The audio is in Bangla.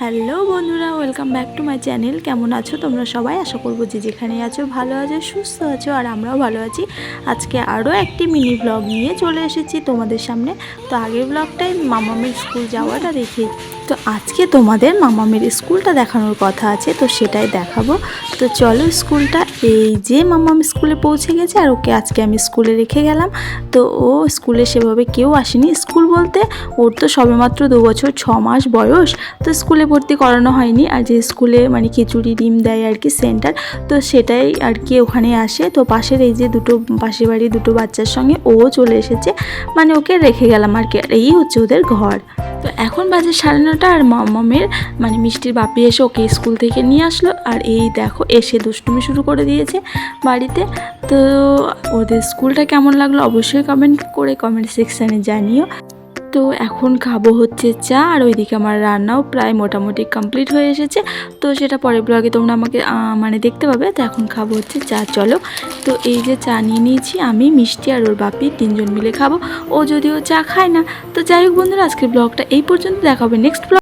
হ্যালো বন্ধুরা, welcome back to my channel. কেমন আছো তোমরা সবাই? আশা করবো যে যেখানে আছো ভালো আছো, সুস্থ আছো, আর আমরাও ভালো আছি। আজকে আরও একটি মিনি ব্লগ নিয়ে চলে এসেছি তোমাদের সামনে। তো আগের ব্লগটাই মামামের স্কুল যাওয়াটা দেখে, তো আজকে তোমাদের মামামের স্কুলটা দেখানোর কথা আছে, তো সেটাই দেখাবো। তো চলো স্কুলটা, এই যে মামাম স্কুলে পৌঁছে গেছে, আর ওকে আজকে আমি স্কুলে রেখে গেলাম। তো ও স্কুলে সেভাবে কেউ আসেনি। স্কুল বলতে ওর তো সবেমাত্র 2 বছর 6 মাস বয়স, তো স্কুলে ভর্তি করানো হয়নি। আর যে স্কুলে মানে খিচুড়ি ডিম দেয় আর কি, সেন্টার, তো সেটাই আর কি ওখানে আসে। তো পাশের এই যে পাশের বাড়ির দুটো বাচ্চার সঙ্গে ও চলে এসেছে, মানে ওকে রেখে গেলাম আর কি। আর এই হচ্ছে ওদের ঘর। তো এখন বাজে 9:30, আর মামামের মানে মিষ্টির বাপি এসে ওকে স্কুল থেকে নিয়ে আসলো। আর এই দেখো এসে দুষ্টুমি শুরু করে দিয়েছে বাড়িতে। তো ওদের স্কুলটা কেমন লাগলো অবশ্যই কমেন্ট সেকশানে জানিও। তো এখন খাবো হচ্ছে চা, আর ওইদিকে আমার রান্নাও প্রায় মোটামুটি কমপ্লিট হয়ে এসেছে। তো সেটা পরের ব্লগে তোমরা আমাকে মানে দেখতে পাবে। তো এখন খাবো হচ্ছে চা, চলো। তো এই যে চা নিয়ে নিয়েছি আমি, মিষ্টি আর ওর বাপি 3জন মিলে খাবো। ও যদিও চা খায় না। তো যাই হোক বন্ধুরা, আজকের ব্লগটা এই পর্যন্ত, দেখা হবে নেক্সট ব্লগ।